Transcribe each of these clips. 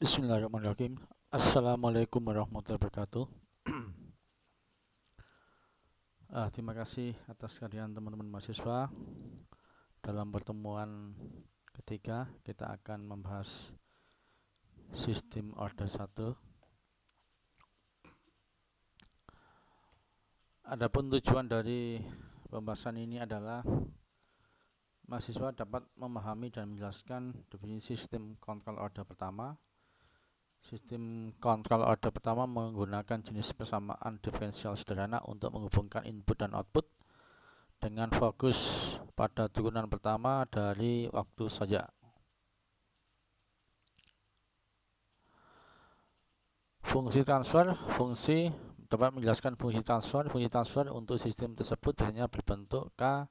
Bismillahirrahmanirrahim. Assalamualaikum warahmatullahi wabarakatuh. Terima kasih atas kehadiran teman-teman mahasiswa. Dalam pertemuan ketiga kita akan membahas sistem order 1. Adapun tujuan dari pembahasan ini adalah mahasiswa dapat memahami dan menjelaskan definisi sistem kontrol order pertama. Sistem kontrol order pertama menggunakan jenis persamaan diferensial sederhana untuk menghubungkan input dan output dengan fokus pada turunan pertama dari waktu saja. Fungsi dapat menjelaskan fungsi transfer. Fungsi transfer untuk sistem tersebut biasanya berbentuk K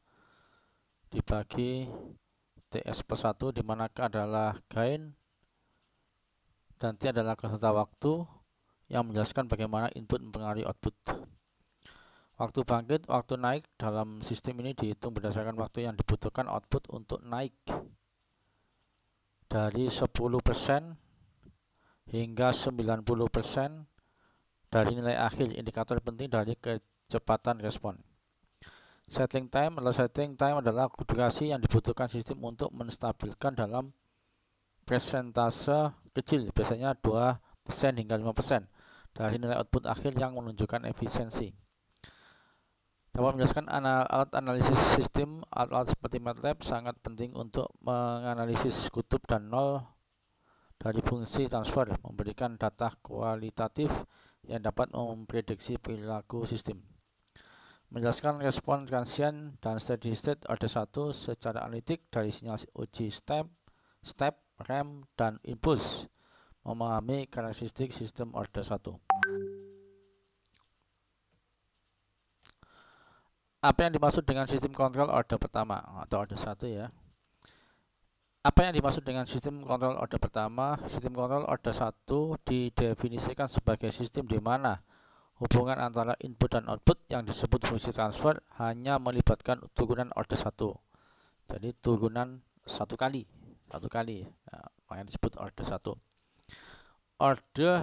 dibagi TS plus 1, di mana K adalah gain dan T adalah konstanta waktu yang menjelaskan bagaimana input mempengaruhi output. Waktu bangkit, waktu naik dalam sistem ini dihitung berdasarkan waktu yang dibutuhkan output untuk naik dari 10% hingga 90% dari nilai akhir indikator penting dari kecepatan respon. Settling time adalah durasi yang dibutuhkan sistem untuk menstabilkan dalam persentase kecil, biasanya 2% hingga 5% dari nilai output akhir yang menunjukkan efisiensi. Dapat menjelaskan alat analisis sistem. Alat seperti MATLAB sangat penting untuk menganalisis kutub dan nol dari fungsi transfer, memberikan data kualitatif yang dapat memprediksi perilaku sistem. Menjelaskan respon transient dan steady state order 1 secara analitik dari sinyal uji step, ramp, dan impuls. Memahami karakteristik sistem order 1. Apa yang dimaksud dengan sistem kontrol order pertama atau order 1 ya? Apa yang dimaksud dengan sistem kontrol order pertama? Sistem kontrol order 1 didefinisikan sebagai sistem di mana hubungan antara input dan output yang disebut fungsi transfer hanya melibatkan turunan order 1. Jadi turunan satu kali. Nah, makanya disebut order 1. Order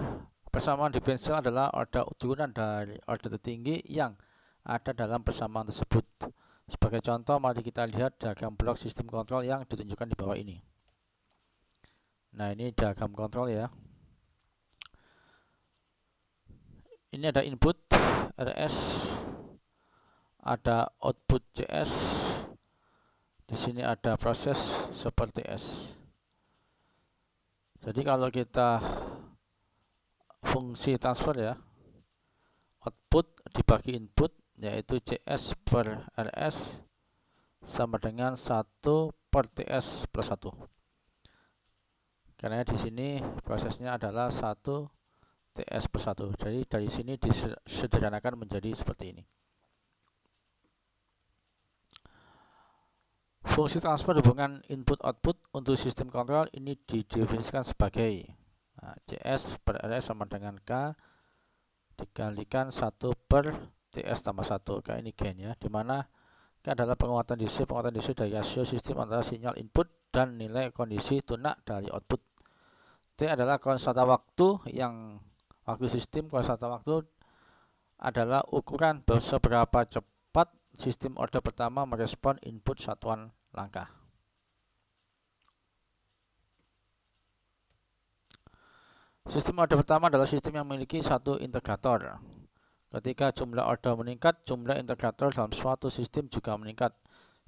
persamaan diferensial adalah order turunan dari order tertinggi yang ada dalam persamaan tersebut. Sebagai contoh, mari kita lihat diagram blok sistem kontrol yang ditunjukkan di bawah ini. Nah, ini diagram kontrol ya. Ini ada input RS, ada output CS. Di sini ada proses seperti S. Jadi kalau kita fungsi transfer ya, output dibagi input, yaitu CS per RS sama dengan 1 per TS plus 1. Karena di sini prosesnya adalah 1 TS plus 1. Jadi dari sini disederhanakan menjadi seperti ini. Fungsi transfer hubungan input-output untuk sistem kontrol ini didefinisikan sebagai CS per RS sama dengan K dikalikan 1 per TS tambah 1. Kayak ini gain ya, dimana K adalah penguatan DC dari rasio sistem antara sinyal input dan nilai kondisi tunak dari output. T adalah konstanta waktu sistem. Konstanta waktu adalah ukuran seberapa cepat sistem order pertama merespon input satuan langkah. Sistem order pertama adalah sistem yang memiliki satu integrator. Ketika jumlah order meningkat, jumlah integrator dalam suatu sistem juga meningkat.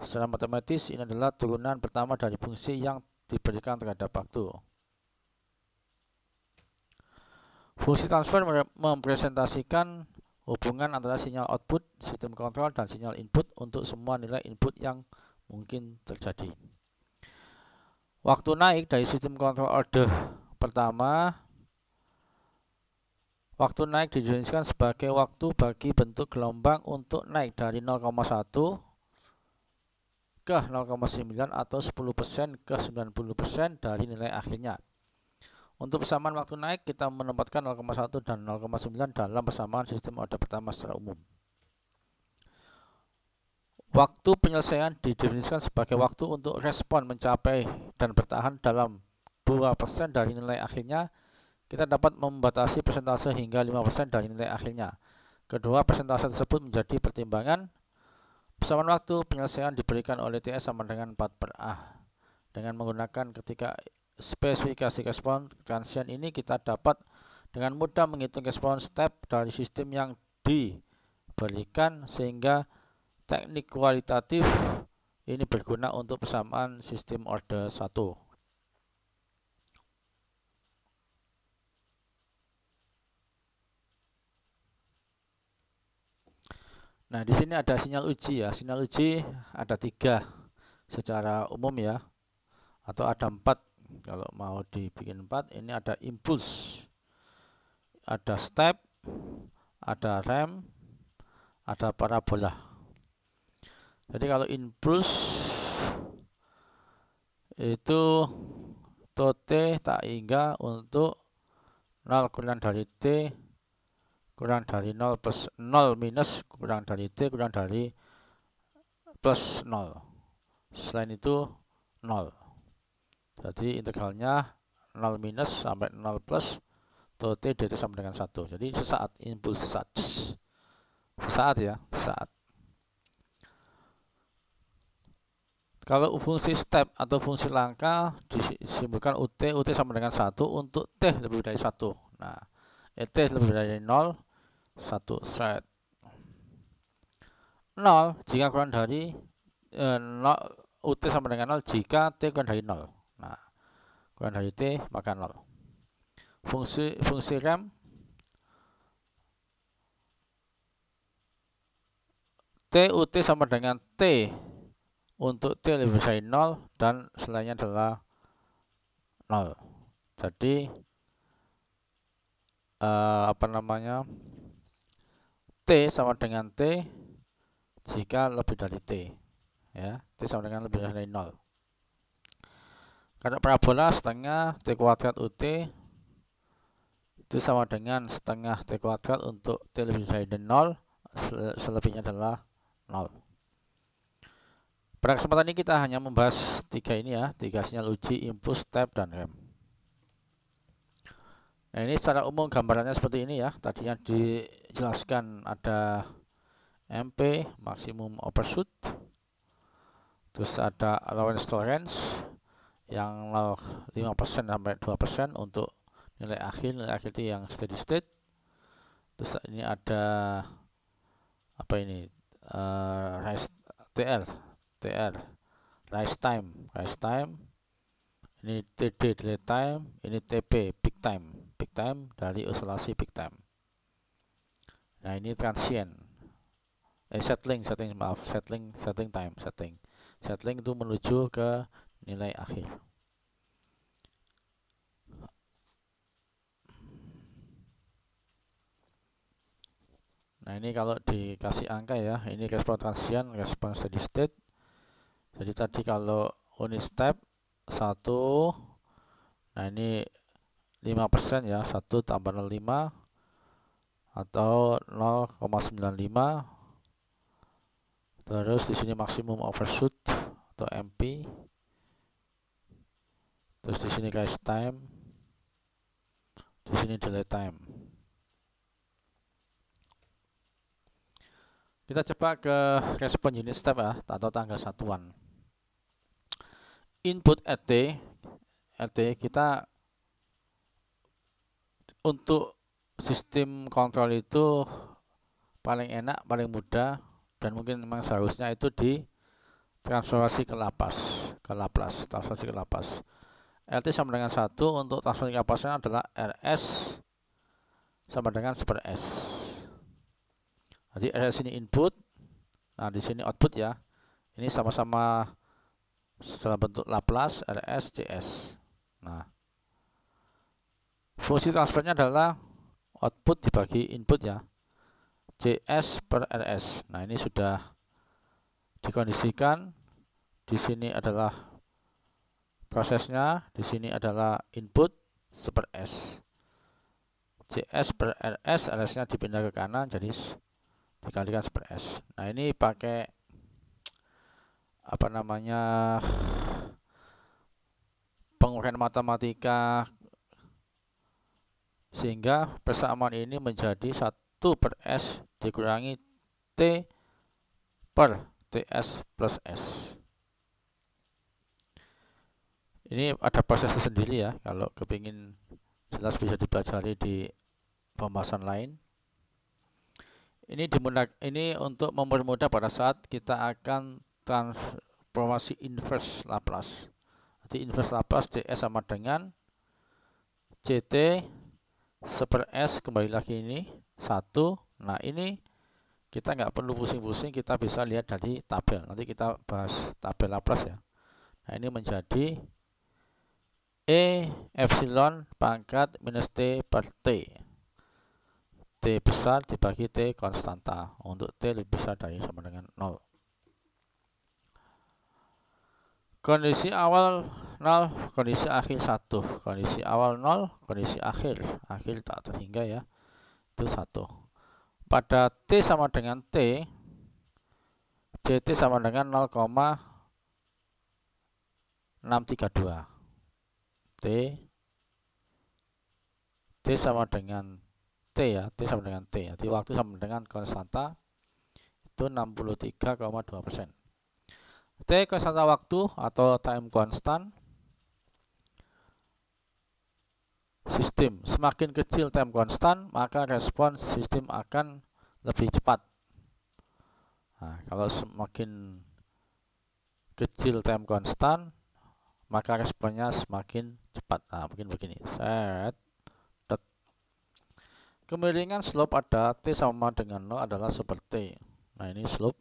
Secara matematis, ini adalah turunan pertama dari fungsi yang diberikan terhadap waktu. Fungsi transfer mempresentasikan hubungan antara sinyal output sistem kontrol dan sinyal input untuk semua nilai input yang mungkin terjadi. Waktu naik dari sistem kontrol order pertama, waktu naik didefinisikan sebagai waktu bagi bentuk gelombang untuk naik dari 0,1 ke 0,9 atau 10% ke 90% dari nilai akhirnya. Untuk persamaan waktu naik, kita menempatkan 0,1 dan 0,9 dalam persamaan sistem order pertama secara umum. Waktu penyelesaian didefinisikan sebagai waktu untuk respon mencapai dan bertahan dalam 2% dari nilai akhirnya kita dapat membatasi persentase hingga 5% dari nilai akhirnya. Kedua, persentase tersebut menjadi pertimbangan. Persamaan waktu penyelesaian diberikan oleh TS sama dengan 4/A. Dengan menggunakan ketika spesifikasi respon transient ini, kita dapat dengan mudah menghitung respon step dari sistem yang diberikan, sehingga teknik kualitatif ini berguna untuk persamaan sistem order 1. Nah, di sini ada sinyal uji ya. Sinyal uji ada 3 secara umum ya, atau ada 4 kalau mau dibikin 4. Ini ada impuls, ada step, ada ramp, ada parabola. Jadi kalau impuls itu T tak hingga untuk 0 kurang dari T kurang dari 0 plus 0 minus kurang dari T kurang dari plus 0. Selain itu 0. Jadi integralnya 0 minus sampai 0 plus T dt sama dengan 1. Jadi sesaat, impuls sesaat. Sesaat ya, sesaat. Kalau fungsi step atau fungsi langkah disimbolkan UT sama dengan 1 untuk T lebih dari 1. Nah, T lebih dari 0, 1 set 0 jika kurang dari 0, UT sama dengan 0 jika T kurang dari 0. Nah, kurang dari T maka 0. Fungsi ramp T UT sama dengan T untuk T lebih dari 0 dan selainnya adalah 0. Jadi T sama dengan T jika lebih dari T ya, T sama dengan lebih dari 0. Kalau parabola setengah T kuadrat UT itu sama dengan setengah T kuadrat untuk T lebih dari 0, selebihnya adalah 0. Pada kesempatan ini kita hanya membahas 3 ini ya, 3 sinyal uji, impuls, step, dan ramp. Nah, ini secara umum gambarannya seperti ini ya. Tadi yang dijelaskan ada MP, maksimum overshoot, terus ada allowance tolerance yang 5% sampai 2% untuk nilai akhir itu yang steady state. Terus ini ada apa ini, rise TR rise time, ini TD delay time, ini TP peak time dari oscillasi peak time. Nah, ini transient, settling itu menuju ke nilai akhir. Nah, ini kalau dikasih angka ya, ini respon transient, respon steady state. Jadi tadi kalau unit step 1, nah ini 5% ya, 1 tambah 0,5 atau 0,95. Terus di sini maksimum overshoot atau MP. Terus di sini rise time, di sini delay time. Kita coba ke respon unit step ya, atau tangga satuan. Input RT kita untuk sistem kontrol itu paling enak, paling mudah, dan mungkin memang seharusnya itu di transformasi ke Laplace, transformasi ke Laplace. LT sama dengan 1 untuk transformasi ke Laplace adalah RS sama dengan 1/S. Jadi RS ini input, nah di sini output ya. Ini sama-sama dalam bentuk Laplace RS CS. Nah, fungsi transfernya adalah output dibagi input ya, CS per RS. Nah, ini sudah dikondisikan. Di sini adalah prosesnya, di sini adalah input per S. CS per RS, RS-nya dipindah ke kanan, jadi dikalikan per S. Nah, ini pakai apa namanya, penguraian matematika Sehingga persamaan ini menjadi 1 per S dikurangi T per TS plus S. Ini ada proses tersendiri ya, kalau kepingin jelas bisa dipelajari di pembahasan lain. Ini untuk mempermudah pada saat kita akan transformasi inverse Laplace. Jadi inverse Laplace ds sama dengan ct per s, kembali lagi ini 1. Nah ini kita nggak perlu pusing-pusing, kita bisa lihat dari tabel. Nanti kita bahas tabel Laplace ya. Nah ini menjadi E epsilon pangkat minus T per T. T besar dibagi T konstanta. Untuk T lebih besar dari sama dengan 0. Kondisi awal 0, kondisi akhir 1. Kondisi awal 0, kondisi akhir tak terhingga ya, itu 1. Pada T sama dengan T, Ct sama dengan 0,632. T sama dengan T ya, T sama dengan T. Jadi waktu sama dengan konstanta itu 63,2%. T konstanta waktu atau time constant. Sistem semakin kecil time constant, maka respon sistem akan lebih cepat. Nah, kalau semakin kecil time constant, maka responnya semakin cepat. Nah, mungkin begini. Kemiringan slope pada T sama dengan 0 adalah seperti. Nah, ini slope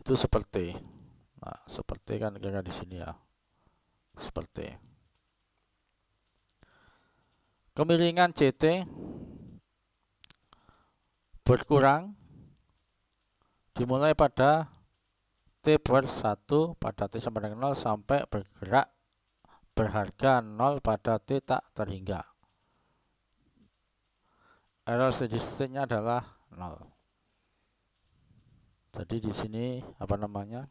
itu seperti. Nah, seperti kan kira-kira di sini ya. Seperti. Kemiringan CT berkurang dimulai pada T per 1 pada T sama dengan 0 sampai bergerak berharga 0 pada T tak terhingga. Error steady state-nya adalah 0. Jadi di sini apa namanya?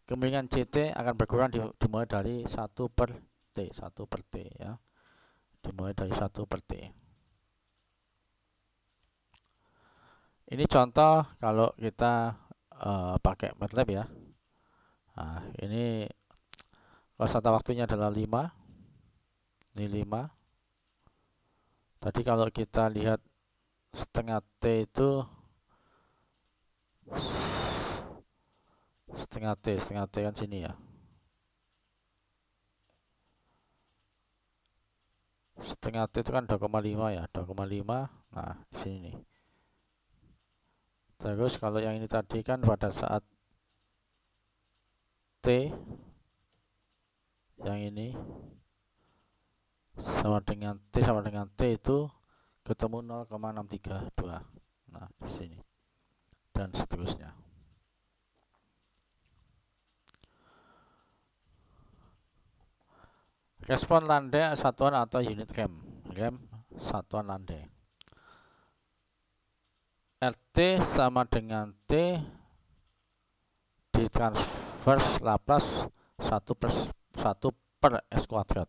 Kemiringan CT akan berkurang dimulai dari 1 per T ya. Dimulai dari 1 per T. Ini contoh kalau kita pakai MATLAB ya. Nah, ini konstanta waktunya adalah 5. Ini 5. Tadi kalau kita lihat setengah T itu setengah T kan sini ya. Setengah T itu kan 2,5 ya, 2,5. Nah, di sini nih. Terus kalau yang ini tadi kan pada saat T yang ini sama dengan T itu ketemu 0,632. Nah, di sini. Dan seterusnya. Respon landai satuan atau unit rem satuan landai. RT sama dengan T di transverse Laplace 1 per S kuadrat.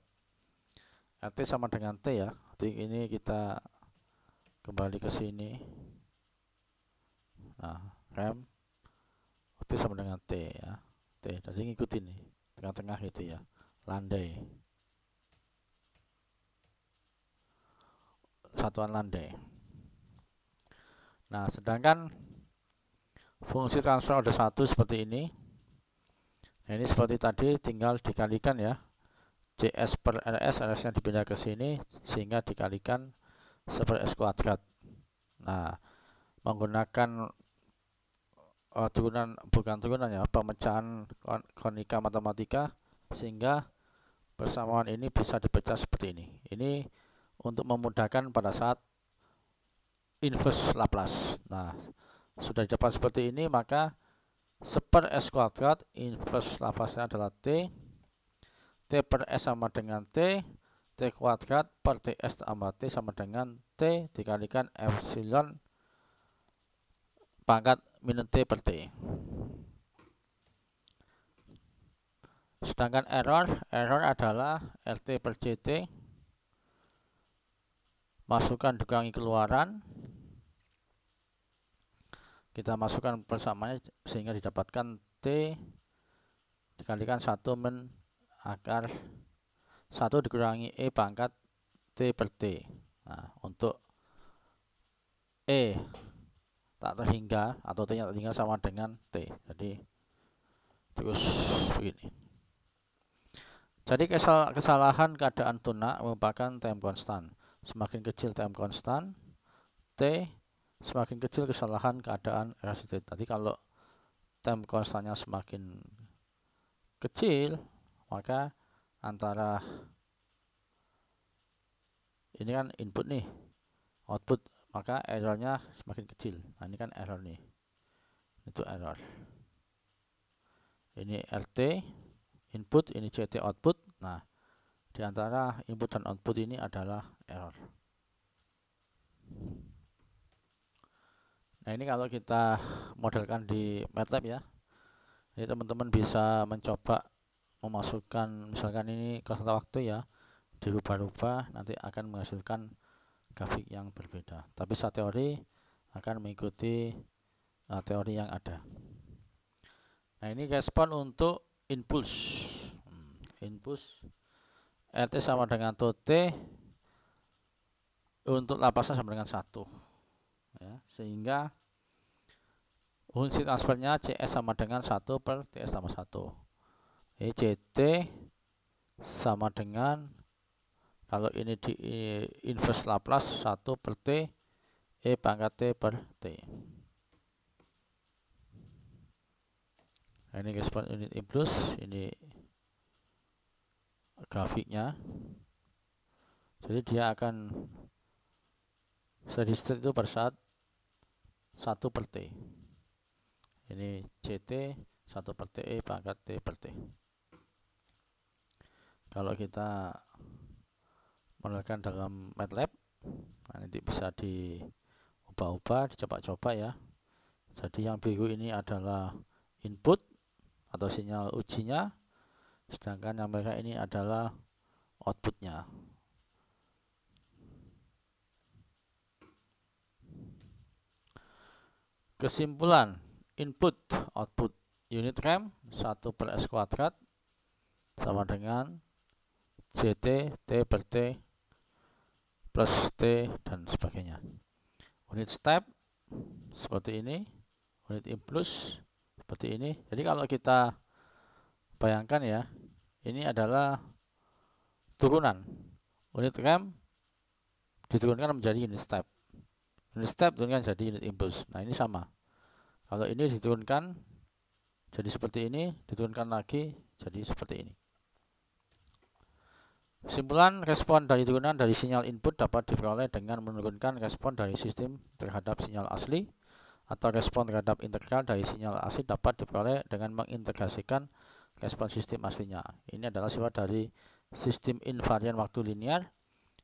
RT sama dengan T ya. Jadi ini kita kembali ke sini. Nah, rem T sama dengan T ya. T, jadi ngikutin nih tengah-tengah itu ya, landai. Satuan landai. Nah, sedangkan fungsi transfer order 1 seperti ini. Nah, ini seperti tadi tinggal dikalikan ya. CS per RS, RS-nya dipindah ke sini sehingga dikalikan 1 per S kuadrat. Nah, menggunakan pemecahan konika matematika sehingga persamaan ini bisa dipecah seperti ini. Ini untuk memudahkan pada saat inverse Laplace. Nah, sudah didapat seperti ini, maka 1 per S kuadrat inverse Laplace-nya adalah T. T per S sama dengan T kuadrat per TS tambah T sama dengan T dikalikan epsilon pangkat minus T per T. Sedangkan error adalah RT per CT, masukkan dikurangi keluaran, kita masukkan persamanya sehingga didapatkan T dikalikan 1 min akar 1 dikurangi E pangkat T per T. Nah, untuk E tak terhingga atau T nya tak terhingga sama dengan T. Jadi terus begini. Jadi kesalahan keadaan tunak merupakan time constant. Semakin kecil time constant T, semakin kecil kesalahan keadaan error. Tadi kalau time constantnya semakin kecil, maka antara ini kan input nih, output, maka errornya semakin kecil. Nah, ini kan error nih, itu error. Ini RT input, ini CT output. Nah, di antara input dan output ini adalah error. Nah, ini kalau kita modelkan di MATLAB ya. Jadi teman-teman bisa mencoba memasukkan, misalkan ini konstanta waktu ya, dirubah-rubah, nanti akan menghasilkan grafik yang berbeda. Tapi secara teori akan mengikuti teori yang ada. Nah, ini respon untuk impuls. Impuls RT sama dengan T, untuk lapasnya sama dengan 1 ya, sehingga fungsi transfernya CS sama dengan 1 per TS tambah 1. CT sama dengan, kalau ini di inverse Laplace, 1 per T E pangkat T per T. Nah, ini respon unit impuls, ini grafiknya. Jadi dia akan steady state itu pada saat 1 per T. Ini CT 1 per TE pangkat T per T. Kalau kita modelkan dalam MATLAB, nah nanti bisa diubah-ubah, dicoba-coba ya. Jadi yang biru ini adalah input atau sinyal ujinya, sedangkan yang merah ini adalah outputnya. Kesimpulan, input output unit ramp 1 per S kuadrat sama dengan CT T per T plus T dan sebagainya. Unit step seperti ini, unit impuls seperti ini. Jadi kalau kita bayangkan ya, ini adalah turunan. Unit ramp diturunkan menjadi unit step. Unit step diturunkan jadi unit impuls. Nah, ini sama. Kalau ini diturunkan jadi seperti ini, diturunkan lagi jadi seperti ini. Kesimpulan, respon dari turunan dari sinyal input dapat diperoleh dengan menurunkan respon dari sistem terhadap sinyal asli, atau respon terhadap integral dari sinyal asli dapat diperoleh dengan mengintegrasikan respon sistem aslinya. Ini adalah sifat dari sistem invarian waktu linear.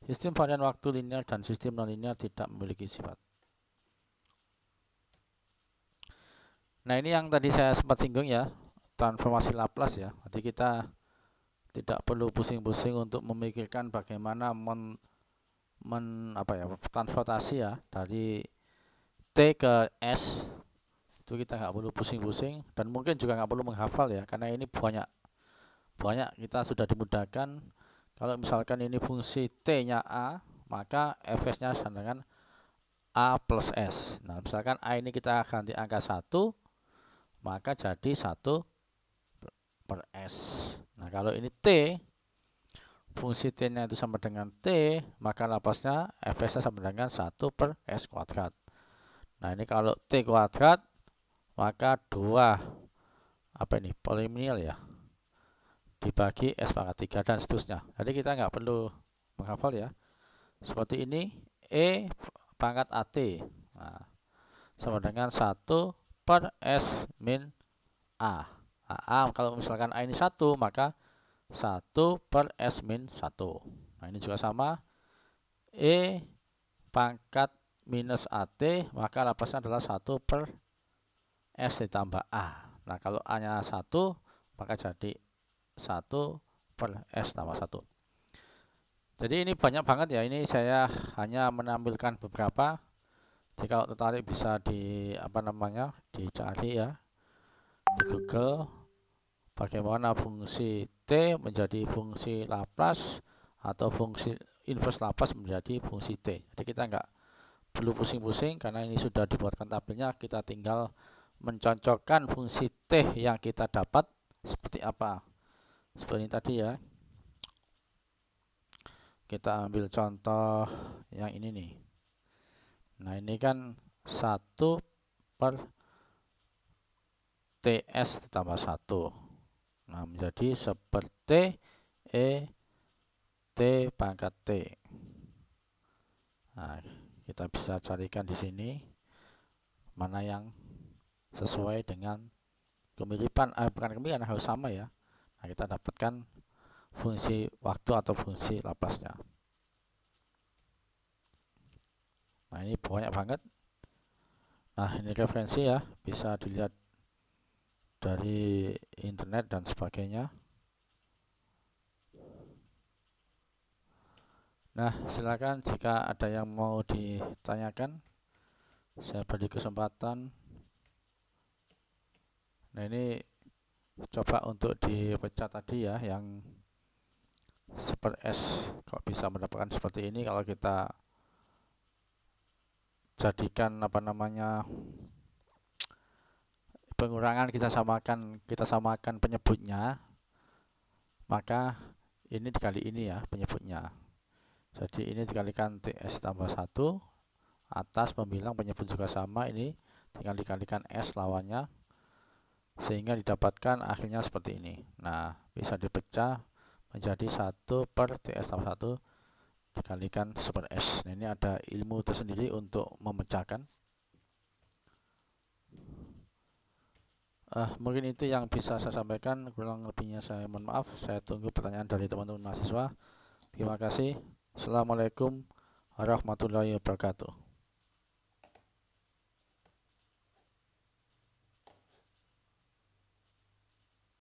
Sistem varian waktu linear dan sistem nonlinear tidak memiliki sifat. Nah, ini yang tadi saya sempat singgung ya, transformasi Laplace ya. Jadi kita tidak perlu pusing-pusing untuk memikirkan bagaimana transportasi ya dari T ke S. Itu kita nggak perlu pusing-pusing, dan mungkin juga nggak perlu menghafal ya, karena ini banyak kita sudah dimudahkan. Kalau misalkan ini fungsi T nya A, maka Fs nya sama dengan A plus S. Nah, misalkan A ini kita ganti angka 1, maka jadi 1 per S. Nah, kalau ini T, fungsi T nya itu sama dengan T, maka lapasnya Fs nya sama dengan 1 per S kuadrat. Nah, ini kalau T kuadrat, maka 2 polinomial ya, dibagi S pangkat 3 dan seterusnya. Jadi kita nggak perlu menghafal ya. Seperti ini, E pangkat AT, nah, sama dengan 1 per S min A. Nah, A, kalau misalkan A ini 1, maka 1 per S min 1. Nah, ini juga sama. E pangkat minus AT, maka lapasnya adalah 1 per S ditambah A. Nah, kalau A nya 1, maka jadi 1 per S tambah 1. Jadi ini banyak banget ya, ini saya hanya menampilkan beberapa. Jadi kalau tertarik bisa dicari ya di Google, bagaimana fungsi T menjadi fungsi Laplace atau fungsi inverse Laplace menjadi fungsi T. Jadi kita nggak perlu pusing-pusing karena ini sudah dibuatkan tabelnya, kita tinggal mencocokkan fungsi T yang kita dapat seperti apa. Seperti ini tadi ya. Kita ambil contoh yang ini nih. Nah, ini kan 1 per TS ditambah 1. Nah, menjadi seperti T pangkat T. Nah, kita bisa carikan di sini mana yang sesuai dengan kemiripan, bukan kemiripan, harus sama ya. Nah, kita dapatkan fungsi waktu atau fungsi Laplace-nya. Nah, ini banyak banget. Nah, ini referensi ya, bisa dilihat dari internet dan sebagainya. Nah, silakan jika ada yang mau ditanyakan, saya beri kesempatan. Nah, ini coba untuk dipecah tadi ya, yang super S kok bisa mendapatkan seperti ini. Kalau kita jadikan pengurangan, kita samakan penyebutnya, maka ini dikali ini ya penyebutnya. Jadi ini dikalikan TS tambah 1, atas pembilang penyebut juga sama, ini tinggal dikalikan S lawannya, sehingga didapatkan akhirnya seperti ini. Nah, bisa dipecah menjadi 1 per TS tambah 1 dikalikan super S. Nah, ini ada ilmu tersendiri untuk memecahkan. Mungkin itu yang bisa saya sampaikan, kurang lebihnya saya mohon maaf. Saya tunggu pertanyaan dari teman-teman mahasiswa. Terima kasih. Assalamualaikum warahmatullahi wabarakatuh.